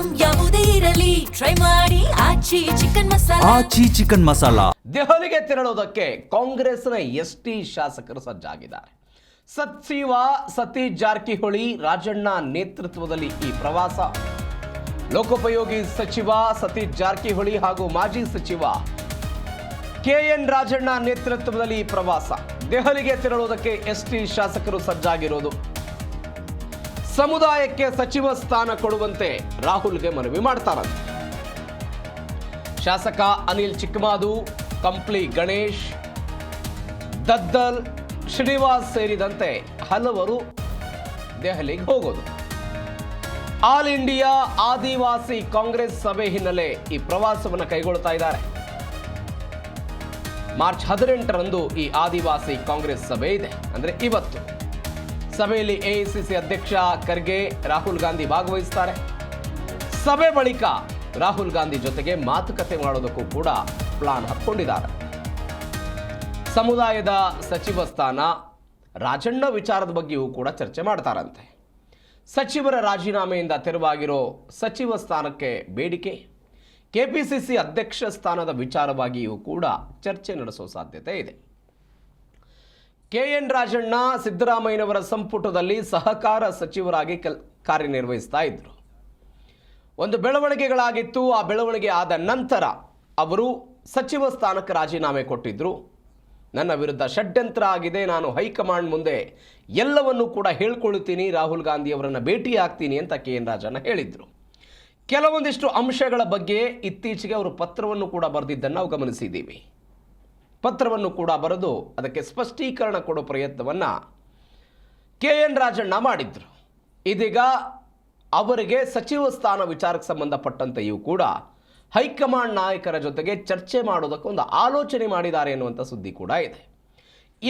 Item ಯಾವುದೇ ಇರಲಿ try ಮಾಡಿ ಆಚಿ ಚಿಕನ್ ಮಸಾಲಾ. ದೆಹಲಿಗೆ ತೆರಳುವುದಕ್ಕೆ ಕಾಂಗ್ರೆಸ್ನ ಎಸ್ಟಿ ಶಾಸಕರು ಸಜ್ಜಾಗಿದ್ದಾರೆ. ಸಚಿವ ಸತೀಶ್ ಜಾರಕಿಹೊಳಿ ರಾಜಣ್ಣ ನೇತೃತ್ವದಲ್ಲಿ ಈ ಪ್ರವಾಸ. ಲೋಕೋಪಯೋಗಿ ಸಚಿವ ಸತೀಶ್ ಜಾರಕಿಹೊಳಿ ಹಾಗೂ ಮಾಜಿ ಸಚಿವ ಕೆಎನ್ ರಾಜಣ್ಣ ನೇತೃತ್ವದಲ್ಲಿ ಈ ಪ್ರವಾಸ. ದೆಹಲಿಗೆ ತೆರಳುವುದಕ್ಕೆ ಎಸ್ಟಿ ಶಾಸಕರು ಸಜ್ಜಾಗಿರೋದು. ಸಮುದಾಯಕ್ಕೆ ಸಚಿವ ಸ್ಥಾನ ಕೊಡುವಂತೆ ರಾಹುಲ್ಗೆ ಮನವಿ ಮಾಡ್ತಾರಂತೆ. ಶಾಸಕ ಅನಿಲ್ ಚಿಕ್ಕಮಾದು, ಕಂಪ್ಲಿ ಗಣೇಶ್, ದದ್ದಲ್, ಶ್ರೀನಿವಾಸ್ ಸೇರಿದಂತೆ ಹಲವರು ದೆಹಲಿಗೆ ಹೋಗೋದು. ಆಲ್ ಇಂಡಿಯಾ ಆದಿವಾಸಿ ಕಾಂಗ್ರೆಸ್ ಸಭೆ ಹಿನ್ನೆಲೆ ಈ ಪ್ರವಾಸವನ್ನು ಕೈಗೊಳ್ತಾ ಇದ್ದಾರೆ. ಮಾರ್ಚ್ 18ರಂದು ಈ ಆದಿವಾಸಿ ಕಾಂಗ್ರೆಸ್ ಸಭೆ ಇದೆ, ಅಂದ್ರೆ ಇವತ್ತು. ಸಭೆಯಲ್ಲಿ ಎಐಸಿಸಿ ಅಧ್ಯಕ್ಷ ಖರ್ಗೆ, ರಾಹುಲ್ ಗಾಂಧಿ ಭಾಗವಹಿಸುತ್ತಾರೆ. ಸಭೆ ಬಳಿಕ ರಾಹುಲ್ ಗಾಂಧಿ ಜೊತೆಗೆ ಮಾತುಕತೆ ಮಾಡೋದಕ್ಕೂ ಕೂಡ ಪ್ಲಾನ್ ಹಾಕೊಂಡಿದ್ದಾರೆ. ಸಮುದಾಯದ ಸಚಿವ ಸ್ಥಾನ, ರಾಜಣ್ಣ ವಿಚಾರದ ಬಗ್ಗೆಯೂ ಕೂಡ ಚರ್ಚೆ ಮಾಡ್ತಾರಂತೆ. ಸಚಿವರ ರಾಜೀನಾಮೆಯಿಂದ ತೆರವಾಗಿರೋ ಸಚಿವ ಸ್ಥಾನಕ್ಕೆ ಬೇಡಿಕೆ, ಕೆಪಿಸಿಸಿ ಅಧ್ಯಕ್ಷ ಸ್ಥಾನದ ವಿಚಾರವಾಗಿಯೂ ಕೂಡ ಚರ್ಚೆ ನಡೆಸುವ ಸಾಧ್ಯತೆ ಇದೆ. ಕೆಎನ್ ರಾಜಣ್ಣ ಸಿದ್ದರಾಮಯ್ಯನವರ ಸಂಪುಟದಲ್ಲಿ ಸಹಕಾರ ಸಚಿವರಾಗಿ ಕಾರ್ಯನಿರ್ವಹಿಸ್ತಾ ಇದ್ರು. ಒಂದು ಬೆಳವಣಿಗೆಗಳಾಗಿತ್ತು. ಆ ಬೆಳವಣಿಗೆ ಆದ ನಂತರ ಅವರು ಸಚಿವ ಸ್ಥಾನಕ್ಕೆ ರಾಜೀನಾಮೆ ಕೊಟ್ಟಿದ್ರು. ನನ್ನ ವಿರುದ್ಧ ಷಡ್ಯಂತ್ರ ಆಗಿದೆ, ನಾನು ಹೈಕಮಾಂಡ್ ಮುಂದೆ ಎಲ್ಲವನ್ನೂ ಕೂಡ ಹೇಳ್ಕೊಳ್ತೀನಿ, ರಾಹುಲ್ ಗಾಂಧಿ ಅವರನ್ನು ಭೇಟಿ ಆಗ್ತೀನಿ ಅಂತ ಕೆಎನ್ ರಾಜಣ್ಣ ಹೇಳಿದ್ರು. ಕೆಲವೊಂದಿಷ್ಟು ಅಂಶಗಳ ಬಗ್ಗೆ ಇತ್ತೀಚೆಗೆ ಅವರು ಪತ್ರವನ್ನು ಕೂಡ ಬರೆದಿದ್ದನ್ನು ನಾವು ಗಮನಿಸಿದ್ದೀವಿ. ಪತ್ರವನ್ನು ಕೂಡ ಬರೆದು ಅದಕ್ಕೆ ಸ್ಪಷ್ಟೀಕರಣ ಕೊಡೋ ಪ್ರಯತ್ನವನ್ನು ಕೆಎನ್ ರಾಜಣ್ಣ ಮಾಡಿದ್ರು. ಇದೀಗ ಅವರಿಗೆ ಸಚಿವ ಸ್ಥಾನ ವಿಚಾರಕ್ಕೆ ಸಂಬಂಧಪಟ್ಟಂತೆಯೂ ಕೂಡ ಹೈಕಮಾಂಡ್ ನಾಯಕರ ಜೊತೆಗೆ ಚರ್ಚೆ ಮಾಡೋದಕ್ಕೆ ಒಂದು ಆಲೋಚನೆ ಮಾಡಿದ್ದಾರೆ ಎನ್ನುವಂಥ ಸುದ್ದಿ ಕೂಡ ಇದೆ.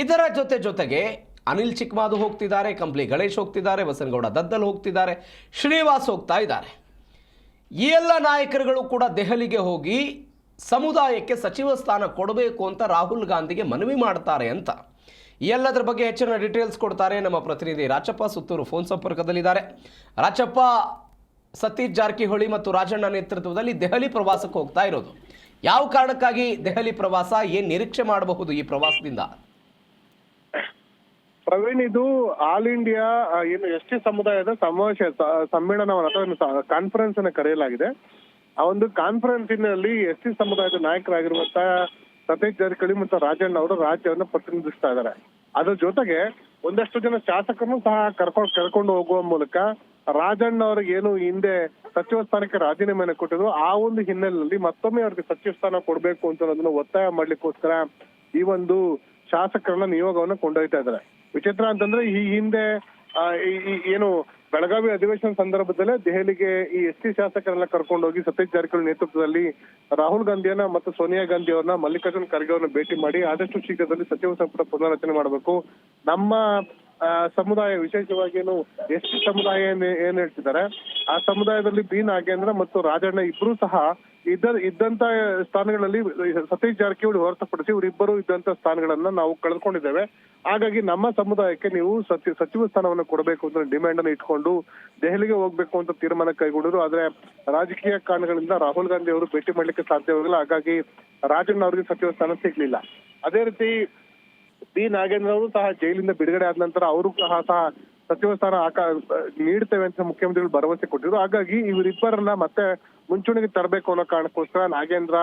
ಇದರ ಜೊತೆಗೆ ಅನಿಲ್ ಚಿಕ್ಕಮಾದು ಹೋಗ್ತಿದ್ದಾರೆ, ಕಂಪ್ಲಿ ಗಣೇಶ್ ಹೋಗ್ತಿದ್ದಾರೆ, ಬಸನಗೌಡ ದದ್ದಲ್ ಹೋಗ್ತಿದ್ದಾರೆ, ಶ್ರೀನಿವಾಸ್ ಹೋಗ್ತಾ ಇದ್ದಾರೆ. ಈ ಎಲ್ಲ ನಾಯಕರುಗಳು ಕೂಡ ದೆಹಲಿಗೆ ಹೋಗಿ ಸಮುದಾಯಕ್ಕೆ ಸಚಿವ ಸ್ಥಾನ ಕೊಡಬೇಕು ಅಂತ ರಾಹುಲ್ ಗಾಂಧಿಗೆ ಮನವಿ ಮಾಡ್ತಾರೆ ಅಂತ. ಎಲ್ಲದರ ಬಗ್ಗೆ ಹೆಚ್ಚಿನ ಡೀಟೇಲ್ಸ್ ಕೊಡ್ತಾರೆ ನಮ್ಮ ಪ್ರತಿನಿಧಿ ರಾಚಪ್ಪ ಸುತ್ತೂರು ಫೋನ್ ಸಂಪರ್ಕದಲ್ಲಿದ್ದಾರೆ. ರಾಚಪ್ಪ, ಸತೀಶ್ ಜಾರಕಿಹೊಳಿ ಮತ್ತು ರಾಜಣ್ಣ ನೇತೃತ್ವದಲ್ಲಿ ದೆಹಲಿ ಪ್ರವಾಸಕ್ಕೆ ಹೋಗ್ತಾ ಇರೋದು, ಯಾವ ಕಾರಣಕ್ಕಾಗಿ ದೆಹಲಿ ಪ್ರವಾಸ, ಏನ್ ನಿರೀಕ್ಷೆ ಮಾಡಬಹುದು ಈ ಪ್ರವಾಸದಿಂದ? ಪ್ರವೀಣ್, ಇದು ಆಲ್ ಇಂಡಿಯಾ ಏನು ಎಸ್ಟಿ ಸಮುದಾಯದ ಸಮಾವೇಶ ಸಮ್ಮೇಳನವನ್ನು ಅಥವಾ ಕಾನ್ಫರೆನ್ಸ್ ಅನ್ನು ಕರೆಯಲಾಗಿದೆ. ಆ ಒಂದು ಕಾನ್ಫರೆನ್ಸಿನಲ್ಲಿ ಎಸ್ಟಿ ಸಮುದಾಯದ ನಾಯಕರಾಗಿರುವಂತಹ ಸತೀಶ್ ಜಾರಕಿಹೊಳಿ ಮತ್ತು ರಾಜಣ್ಣ ಅವರು ರಾಜ್ಯವನ್ನು ಪ್ರತಿನಿಧಿಸ್ತಾ ಇದ್ದಾರೆ. ಅದ್ರ ಜೊತೆಗೆ ಒಂದಷ್ಟು ಜನ ಶಾಸಕರನ್ನು ಸಹ ಕರ್ಕೊಂಡು ಹೋಗುವ ಮೂಲಕ ರಾಜಣ್ಣ ಅವ್ರಿಗೆ ಏನು ಹಿಂದೆ ಸಚಿವ ಸ್ಥಾನಕ್ಕೆ ರಾಜೀನಾಮೆಯನ್ನು ಕೊಟ್ಟಿದ್ರು, ಆ ಒಂದು ಹಿನ್ನೆಲೆಯಲ್ಲಿ ಮತ್ತೊಮ್ಮೆ ಅವ್ರಿಗೆ ಸಚಿವ ಸ್ಥಾನ ಕೊಡಬೇಕು ಅಂತ ಅನ್ನೋದನ್ನ ಒತ್ತಾಯ ಮಾಡ್ಲಿಕ್ಕೋಸ್ಕರ ಈ ಒಂದು ಶಾಸಕರನ್ನ ನಿಯೋಗವನ್ನ ಕೊಂಡೊಯ್ತಾ ಇದ್ದಾರೆ. ವಿಚಿತ್ರ ಅಂತಂದ್ರೆ ಈ ಹಿಂದೆ ಏನು ಬೆಳಗಾವಿ ಅಧಿವೇಶನ ಸಂದರ್ಭದಲ್ಲೇ ದೆಹಲಿಗೆ ಈ ಎಸ್ಟಿ ಶಾಸಕರೆಲ್ಲ ಕರ್ಕೊಂಡೋಗಿ ಸತೀಶ್ ಜಾರಕಿಹೊಳಿ ನೇತೃತ್ವದಲ್ಲಿ ರಾಹುಲ್ ಗಾಂಧಿಯನ್ನ ಮತ್ತು ಸೋನಿಯಾ ಗಾಂಧಿ ಅವ್ರನ್ನ, ಮಲ್ಲಿಕಾರ್ಜುನ್ ಖರ್ಗೆ ಅವ್ರನ್ನ ಭೇಟಿ ಮಾಡಿ ಆದಷ್ಟು ಶೀಘ್ರದಲ್ಲಿ ಸಚಿವ ಸಂಪುಟ ಪುನರ್ರಚನೆ ಮಾಡಬೇಕು, ನಮ್ಮ ಸಮುದಾಯ ವಿಶೇಷವಾಗಿ ಏನು ಎಸ್ಟಿ ಸಮುದಾಯ ಏನ್ ಹೇಳ್ತಿದ್ದಾರೆ ಆ ಸಮುದಾಯದಲ್ಲಿ ಬಿ ನಾಗೇಂದ್ರ ಮತ್ತು ರಾಜಣ್ಣ ಇಬ್ರು ಸಹ ಇದ್ದಂತ ಸ್ಥಾನಗಳಲ್ಲಿ ಸತೀಶ್ ಜಾರಕಿಹೊಳಿ ಹೊರತುಪಡಿಸಿ ಇವರಿಬ್ಬರು ಇದ್ದಂತ ಸ್ಥಾನಗಳನ್ನ ನಾವು ಕಳೆದುಕೊಂಡಿದ್ದೇವೆ. ಹಾಗಾಗಿ ನಮ್ಮ ಸಮುದಾಯಕ್ಕೆ ನೀವು ಸಚಿವ ಸ್ಥಾನವನ್ನು ಕೊಡಬೇಕು ಅಂತ ಡಿಮ್ಯಾಂಡ್ ಅನ್ನು ಇಟ್ಕೊಂಡು ದೆಹಲಿಗೆ ಹೋಗ್ಬೇಕು ಅಂತ ತೀರ್ಮಾನ ಕೈಗೊಂಡಿದ್ರು. ಆದ್ರೆ ರಾಜಕೀಯ ಕಾರಣಗಳಿಂದ ರಾಹುಲ್ ಗಾಂಧಿ ಅವರು ಭೇಟಿ ಮಾಡ್ಲಿಕ್ಕೆ ಸಾಧ್ಯವಾಗಿಲ್ಲ. ಹಾಗಾಗಿ ರಾಜಣ್ಣ ಅವರಿಗೆ ಸಚಿವ ಸ್ಥಾನ ಸಿಗ್ಲಿಲ್ಲ. ಅದೇ ರೀತಿ ಬಿ ನಾಗೇಂದ್ರ ಅವರು ಸಹ ಜೈಲಿಂದ ಬಿಡುಗಡೆ ಆದ ನಂತರ ಅವರು ಸಹ ಸಚಿವ ಸ್ಥಾನ ನೀಡ್ತೇವೆ ಅಂತ ಮುಖ್ಯಮಂತ್ರಿಗಳು ಭರವಸೆ ಕೊಟ್ಟಿದ್ರು. ಹಾಗಾಗಿ ಇವರಿಬ್ಬರನ್ನ ಮತ್ತೆ ಮುಂಚೂಣಿಗೆ ತರಬೇಕು ಅನ್ನೋ ಕಾರಣಕ್ಕೋಸ್ಕರ ನಾಗೇಂದ್ರ,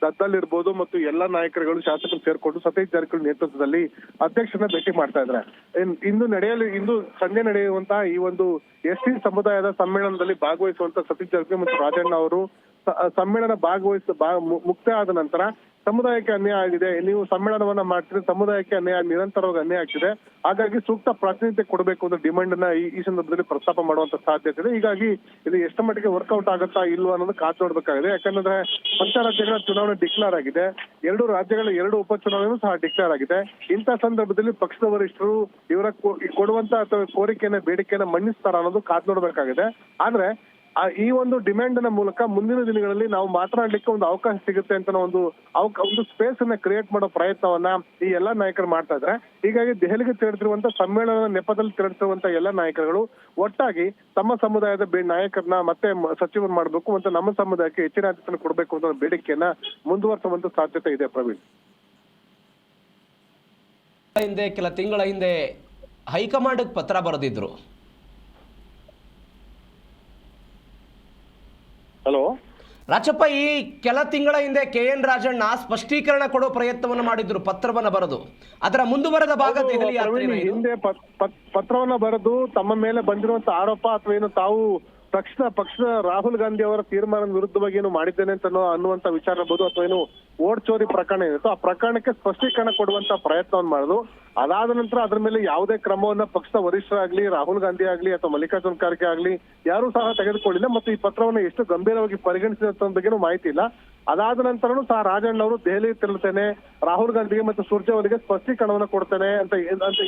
ದದ್ದಲ್ ಇರ್ಬೋದು ಮತ್ತು ಎಲ್ಲಾ ನಾಯಕರುಗಳು, ಶಾಸಕರು ಸೇರ್ಕೊಂಡು ಸತೀಶ್ ಜಾರಕಿಹೊಳಿ ನೇತೃತ್ವದಲ್ಲಿ ಅಧ್ಯಕ್ಷರನ್ನ ಭೇಟಿ ಮಾಡ್ತಾ ಇದ್ದಾರೆ. ಇಂದು ಸಂಜೆ ನಡೆಯುವಂತಹ ಈ ಒಂದು ಎಸ್ಟಿ ಸಮುದಾಯದ ಸಮ್ಮೇಳನದಲ್ಲಿ ಭಾಗವಹಿಸುವಂತ ಸತೀಶ್ ಜಾರಕಿಹೊಳಿ ಮತ್ತು ರಾಜಣ್ಣ ಅವರು ಸಮ್ಮೇಳನ ಮುಕ್ತಾಯ ಆದ ನಂತರ ಸಮುದಾಯಕ್ಕೆ ಅನ್ಯಾಯ ಆಗಿದೆ, ನೀವು ಸಮ್ಮೇಳನವನ್ನ ಮಾಡ್ತೀರಿ, ಸಮುದಾಯಕ್ಕೆ ನಿರಂತರವಾಗಿ ಅನ್ಯಾಯ ಆಗ್ತಿದೆ, ಹಾಗಾಗಿ ಸೂಕ್ತ ಪ್ರಾತಿನಿಧ್ಯ ಕೊಡಬೇಕು ಅಂತ ಡಿಮ್ಯಾಂಡ್ ಅನ್ನ ಈ ಸಂದರ್ಭದಲ್ಲಿ ಪ್ರಸ್ತಾಪ ಮಾಡುವಂತ ಸಾಧ್ಯತೆ ಇದೆ. ಹೀಗಾಗಿ ಇದು ಎಷ್ಟು ಮಟ್ಟಿಗೆ ವರ್ಕೌಟ್ ಆಗುತ್ತಾ ಇಲ್ವಾ ಅನ್ನೋದು ಕಾದು ನೋಡ್ಬೇಕಾಗಿದೆ. ಯಾಕಂದ್ರೆ ಪಂಚರಾಜ್ಯಗಳ ಚುನಾವಣೆ ಡಿಕ್ಲೇರ್ ಆಗಿದೆ, 2 ರಾಜ್ಯಗಳ 2 ಉಪಚುನಾವಣೆಯೂ ಸಹ ಡಿಕ್ಲೇರ್ ಆಗಿದೆ. ಇಂಥ ಸಂದರ್ಭದಲ್ಲಿ ಪಕ್ಷದ ವರಿಷ್ಠರು ಇವರ ಕೊಡುವಂತ ಅಥವಾ ಕೋರಿಕೆಯನ್ನ ಬೇಡಿಕೆಯನ್ನ ಮನ್ನಿಸ್ತಾರ ಅನ್ನೋದು ಕಾದು ನೋಡ್ಬೇಕಾಗಿದೆ. ಆದ್ರೆ ಈ ಒಂದು ಡಿಮ್ಯಾಂಡ್ ನ ಮೂಲಕ ಮುಂದಿನ ದಿನಗಳಲ್ಲಿ ನಾವು ಮಾತನಾಡ್ಲಿಕ್ಕೆ ಒಂದು ಅವಕಾಶ ಸಿಗುತ್ತೆ ಅಂತ ಒಂದು ಸ್ಪೇಸ್ ಅನ್ನ ಕ್ರಿಯೇಟ್ ಮಾಡೋ ಪ್ರಯತ್ನವನ್ನ ಈ ಎಲ್ಲಾ ನಾಯಕರು ಮಾಡ್ತಾ ಇದ್ದಾರೆ. ಹೀಗಾಗಿ ದೆಹಲಿಗೆ ತೆರಳಿರುವಂತ ಸಮ್ಮೇಳನದ ನೆಪದಲ್ಲಿ ತೆರಳಿರುವಂತ ಎಲ್ಲಾ ನಾಯಕರುಗಳು ಒಟ್ಟಾಗಿ ತಮ್ಮ ಸಮುದಾಯದ ನಾಯಕರನ್ನ ಮತ್ತೆ ಸಚಿವರು ಮಾಡಬೇಕು ಮತ್ತು ನಮ್ಮ ಸಮುದಾಯಕ್ಕೆ ಹೆಚ್ಚಿನ ಆದ್ಯತೆ ಕೊಡಬೇಕು ಅನ್ನೋ ಬೇಡಿಕೆಯನ್ನ ಮುಂದುವರಿಸುವಂತ ಸಾಧ್ಯತೆ ಇದೆ. ಪ್ರವೀಣ್, ಕೆಲ ತಿಂಗಳ ಹಿಂದೆ ಹೈಕಮಾಂಡ್ ಪತ್ರ ಬರೆದಿದ್ರು. ಹಲೋ ರಾಜಪ್ಪ, ಈ ಕೆಲ ತಿಂಗಳ ಹಿಂದೆ KN ರಾಜಣ್ಣ ಸ್ಪಷ್ಟೀಕರಣ ಕೊಡೋ ಪ್ರಯತ್ನವನ್ನು ಮಾಡಿದ್ರು, ಪತ್ರವನ್ನ ಬರೆದು. ಅದರ ಮುಂದುವರೆದ ಭಾಗ ದೆಹಲಿ ಯಾತ್ರೆ ಹಿಂದೆ ಪತ್ರವನ್ನ ಬರೆದು ತಮ್ಮ ಮೇಲೆ ಬಂದಿರುವಂತ ಆರೋಪ ಅಥವಾ ಏನು ತಾವು ಪಕ್ಷದ ರಾಹುಲ್ ಗಾಂಧಿ ಅವರ ತೀರ್ಮಾನದ ವಿರುದ್ಧವಾಗಿ ಏನು ಮಾಡಿದ್ದೇನೆ ಅಂತ ಅನ್ನುವಂತ ವಿಚಾರ ಇರ್ಬೋದು, ಅಥವಾ ಏನು ವೋಟ್ ಚೋರಿ ಪ್ರಕರಣ ಏನಿತ್ತು ಆ ಪ್ರಕರಣಕ್ಕೆ ಸ್ಪಷ್ಟೀಕರಣ ಕೊಡುವಂತ ಪ್ರಯತ್ನವನ್ನು ಮಾಡುದು. ಅದಾದ ನಂತರ ಅದ್ರ ಮೇಲೆ ಯಾವುದೇ ಕ್ರಮವನ್ನ ಪಕ್ಷದ ವರಿಷ್ಠರಾಗ್ಲಿ, ರಾಹುಲ್ ಗಾಂಧಿ ಆಗ್ಲಿ ಅಥವಾ ಮಲ್ಲಿಕಾರ್ಜುನ್ ಖರ್ಗೆ ಆಗ್ಲಿ ಯಾರು ಸಹ ತೆಗೆದುಕೊಳ್ಳಿಲ್ಲ ಮತ್ತು ಈ ಪತ್ರವನ್ನು ಎಷ್ಟು ಗಂಭೀರವಾಗಿ ಪರಿಗಣಿಸಿದ ಬಗ್ಗೆನೂ ಮಾಹಿತಿ ಇಲ್ಲ. ಅದಾದ ನಂತರನೂ ಸಹ ರಾಜಣ್ಣ ಅವರು ದೆಹಲಿ ತೆರಳುತ್ತೇನೆ, ರಾಹುಲ್ ಗಾಂಧಿಗೆ ಮತ್ತು ಸುರ್ಜೇವಾಲಾಗೆ ಸ್ಪಷ್ಟೀಕರಣವನ್ನು ಕೊಡ್ತೇನೆ ಅಂತ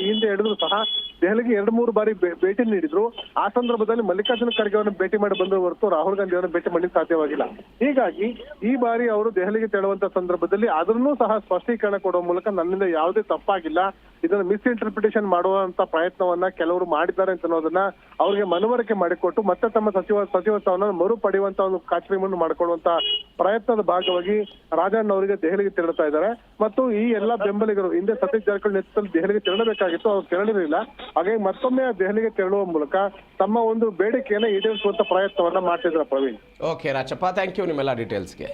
ಹಿಂದೆ ಹೇಳಿದ್ರು ಸಹ ದೆಹಲಿಗೆ 2-3 ಬಾರಿ ಭೇಟಿ ನೀಡಿದ್ರು. ಆ ಸಂದರ್ಭದಲ್ಲಿ ಮಲ್ಲಿಕಾರ್ಜುನ ಖರ್ಗೆ ಅವರನ್ನು ಭೇಟಿ ಮಾಡಿ ಬಂದ ಹೊರತು ರಾಹುಲ್ ಗಾಂಧಿ ಅವರನ್ನು ಭೇಟಿ ಮಾಡಲಿಕ್ಕೆ ಸಾಧ್ಯವಾಗಿಲ್ಲ. ಹೀಗಾಗಿ ಈ ಬಾರಿ ಅವರು ದೆಹಲಿಗೆ ತೆರಳುವಂತ ಸಂದರ್ಭದಲ್ಲಿ ಅದನ್ನೂ ಸಹ ಸ್ಪಷ್ಟೀಕರಣ ಕೊಡುವ ಮೂಲಕ ನನ್ನಿಂದ ಯಾವುದೇ ತಪ್ಪಾಗಿಲ್ಲ, ಇದನ್ನು ಮಿಸ್ಇಂಟರ್ಪ್ರಿಟೇಷನ್ ಮಾಡುವಂತ ಪ್ರಯತ್ನವನ್ನ ಕೆಲವರು ಮಾಡಿದ್ದಾರೆ ಅಂತ ಅನ್ನೋದನ್ನ ಅವ್ರಿಗೆ ಮನವರಿಕೆ ಮಾಡಿಕೊಟ್ಟು ಮತ್ತೆ ತಮ್ಮ ಸಚಿವತ್ವವನ್ನು ಮರುಪಡೆಯುವಂತ ಒಂದು ಕಾರ್ಯಕ್ರಮವನ್ನು ಮಾಡಿಕೊಳ್ಳುವಂತ ಪ್ರಯತ್ನದ ಭಾಗವಾಗಿ ರಾಜಣ್ಣ ಅವರಿಗೆ ದೆಹಲಿಗೆ ತೆರಳುತ್ತಾ ಇದ್ದಾರೆ. ಮತ್ತು ಈ ಎಲ್ಲಾ ಬೆಂಬಲಿಗರು ಹಿಂದೆ ಸತೀಶ್ ಜಾರಕಿಹೊಳಿ ನೇತೃತ್ವದಲ್ಲಿ ದೆಹಲಿಗೆ ತೆರಳಬೇಕಾಗಿತ್ತು, ಅವ್ರು ತೆರಳಿರಲಿಲ್ಲ. ಹಾಗಾಗಿ ಮತ್ತೊಮ್ಮೆ ದೆಹಲಿಗೆ ತೆರಳುವ ಮೂಲಕ ತಮ್ಮ ಒಂದು ಬೇಡಿಕೆಯನ್ನು ಈಡೇರಿಸುವಂತ ಪ್ರಯತ್ನವನ್ನ ಮಾಡ್ತಿದ್ದಾರೆ. Praveen, okay Rajappa, thank you ನಿಮ್ಮೆಲ್ಲ ಡೀಟೇಲ್ಸ್ಗೆ.